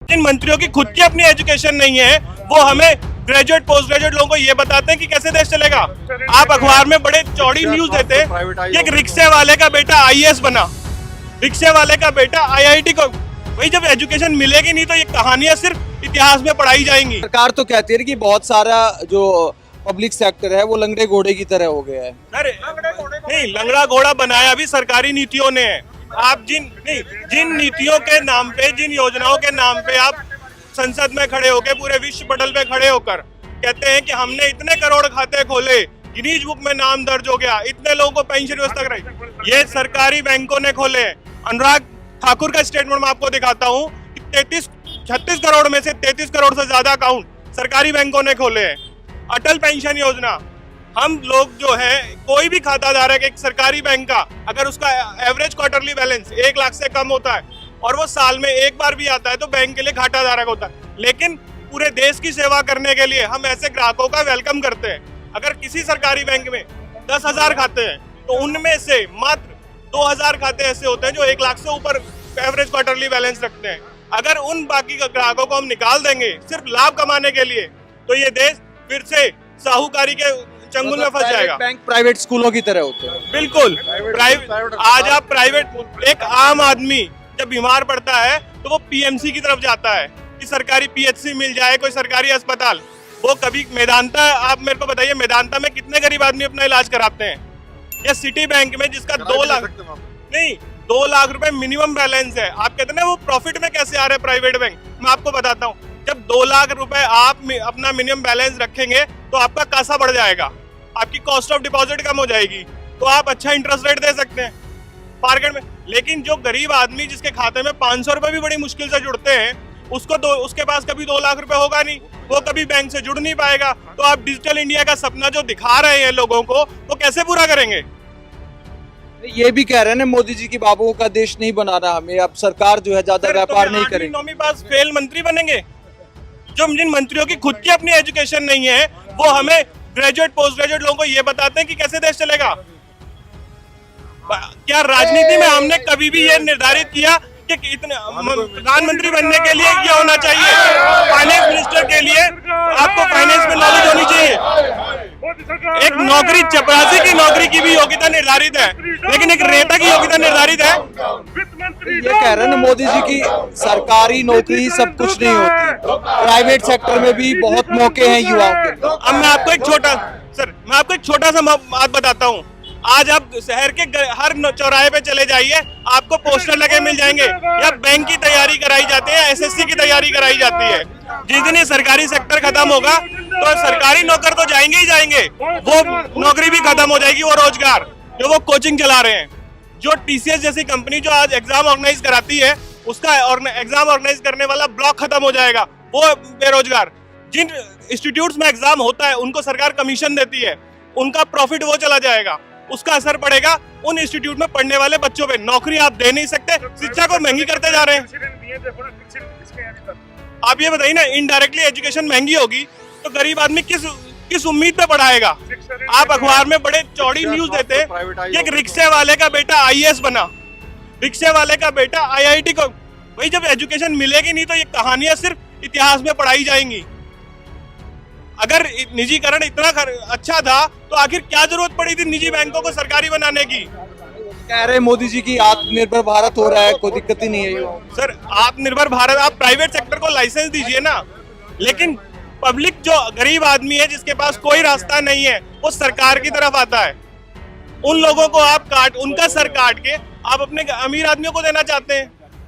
जिन मंत्रियों की खुद की अपनी एजुकेशन नहीं है वो हमें ग्रेजुएट पोस्ट ग्रेजुएट लोगों को ये बताते हैं कि कैसे देश चलेगा। आप अखबार में बड़े चौड़ी न्यूज देते हैं कि एक रिक्शे वाले का बेटा आईएएस बना, रिक्शे वाले का बेटा आईआईटी को। भाई जब एजुकेशन मिलेगी नहीं तो ये कहानियां सिर्फ इतिहास में पढ़ाई जाएंगी। सरकार तो कहती है कि बहुत सारा जो पब्लिक सेक्टर है वो लंगड़े घोड़े की तरह हो गया है। अरे नहीं, लंगड़ा घोड़ा बनाया भी सरकारी नीतियों ने है। आप जिन नीतियों के नाम पे, जिन योजनाओं के नाम पे आप संसद में खड़े होकर, पूरे विश्व पटल पे खड़े होकर कहते हैं कि हमने इतने करोड़ खाते खोले, गिनीज बुक में नाम दर्ज हो गया, इतने लोगों को पेंशन व्यवस्था कराई, ये सरकारी बैंकों ने खोले। अनुराग ठाकुर का स्टेटमेंट मैं आपको दिखाता हूँ। 36 करोड़ में से 33 करोड़ से ज्यादा अकाउंट सरकारी बैंकों ने खोले हैं। अटल पेंशन योजना, हम लोग जो है, कोई भी खाता धारक एक सरकारी बैंक का अगर उसका एवरेज क्वार्टरली बैलेंस 1 लाख से कम होता है और वो साल में एक बार भी आता है तो बैंक के लिए घाटा धारक होता है। लेकिन पूरे देश की सेवा करने के लिए हम ऐसे ग्राहकों का वेलकम करते हैं। अगर किसी सरकारी बैंक में 10,000 खाते हैं तो उनमें से मात्र 2,000 खाते ऐसे होते हैं जो 1 लाख से ऊपर एवरेज क्वार्टरली बैलेंस रखते हैं। अगर उन बाकी ग्राहकों को हम निकाल देंगे सिर्फ लाभ कमाने के लिए तो ये देश फिर से साहूकारी के चंगुल में फंस जाएगा। बैंक प्राइवेट स्कूलों की तरह होते हैं। बिल्कुल प्राइवेट। आज आप प्राइवेट, एक आम आदमी जब बीमार पड़ता है तो वो पीएमसी की तरफ जाता है कि सरकारी पीएचसी मिल जाए, कोई सरकारी अस्पताल। वो कभी मेदांता, आप मेरे को बताइए मेदांता में कितने गरीब आदमी अपना इलाज कराते हैं? या सिटी बैंक में जिसका 2 लाख रुपए मिनिमम बैलेंस है, आप कहते हैं ना वो प्रॉफिट में कैसे आ रहे हैं प्राइवेट बैंक? मैं आपको बताता हूँ। जब 2 लाख रुपए आप अपना मिनिमम बैलेंस रखेंगे तो आपका कासा बढ़ जाएगा, आपकी कॉस्ट ऑफ डिपॉजिट कम हो जाएगी, तो आप अच्छा इंटरेस्ट रेट दे सकते हैं मार्केट में। लेकिन जो गरीब आदमी जिसके खाते में 500 रुपए भी बड़ी मुश्किल से जुड़ते हैं, उसके पास कभी 2 लाख रुपए होगा नहीं, वो कभी बैंक से जुड़ नहीं पाएगा। तो आप डिजिटल इंडिया का सपना जो दिखा रहे हैं लोगों को, वो कैसे पूरा करेंगे? ये भी कह रहे हैं ना मोदी जी की बाबुओं का देश नहीं बनाना हमें, अब सरकार जो है ज्यादा व्यापार नहीं करेगी। 9वीं पास फेल मंत्री बनेंगे? जो जिन मंत्रियों की खुद की अपनी एजुकेशन नहीं है वो हमें ग्रेजुएट पोस्ट ग्रेजुएट लोगों को ये बताते हैं कि कैसे देश चलेगा। क्या राजनीति में हमने कभी भी ये निर्धारित किया कि इतने प्रधानमंत्री बनने के लिए ये होना चाहिए, फाइनेंस मिनिस्टर के लिए आपको फाइनेंस में नॉलेज होनी चाहिए। एक नौकरी, चपरासी की नौकरी की भी योग्यता निर्धारित है, लेकिन एक रेता की योग्यता निर्धारित है। ये कह रहे हैं ना मोदी जी की सरकारी नौकरी सब कुछ नहीं होती, प्राइवेट सेक्टर में भी बहुत मौके हैं युवाओं के। अब मैं आपको एक छोटा सा बात बताता हूँ। आज आप शहर के हर चौराहे पे चले जाइए, आपको पोस्टर लगे मिल जाएंगे, या बैंक की तैयारी कराई जाती है, एसएससी की तैयारी कराई जाती है। जिस दिन ये सरकारी सेक्टर खत्म होगा तो सरकारी नौकर तो जाएंगे ही जाएंगे, वो नौकरी भी खत्म हो जाएगी, वो रोजगार जो वो कोचिंग चला रहे हैं। जो टीसीएस जैसी कंपनी जो आज एग्जाम ऑर्गेनाइज कराती है, उसका एग्जाम ऑर्गेनाइज करने वाला ब्लॉक खत्म हो जाएगा, वो बेरोजगार। जिन इंस्टीट्यूट्स में एग्जाम होता है उनको सरकार कमीशन देती है, उनका प्रॉफिट वो चला जाएगा, उसका असर पड़ेगा उन इंस्टीट्यूट में पढ़ने वाले बच्चों पे। नौकरी आप दे नहीं सकते, शिक्षा को महंगी करते जा रहे हैं। आप ये बताइए ना, इनडायरेक्टली एजुकेशन महंगी होगी तो गरीब आदमी किस उम्मीद पे पढ़ाएगा? आप अखबार में बड़े चौड़ी न्यूज देते हैं कि एक रिक्शे वाले का बेटा आईएएस बना, रिक्शे वाले का बेटा आईआईटी को। भाई जब एजुकेशन मिलेगी नहीं तो ये कहानियां सिर्फ इतिहास में पढ़ाई जाएंगी। अगर निजीकरण इतना अच्छा था तो आखिर क्या जरूरत पड़ी थी निजी बैंकों को सरकारी बनाने की? कह रहे मोदी जी की आत्मनिर्भर भारत हो रहा है, कोई दिक्कत ही नहीं है। सर आत्मनिर्भर भारत, आप प्राइवेट सेक्टर को लाइसेंस दीजिए ना, लेकिन पब्लिक जो गरीब आदमी है जिसके पास कोई रास्ता नहीं है वो सरकार की तरफ आता है। उन लोगों को आप उनका सर काट के आप अपने अमीर आदमियों को देना चाहते हैं।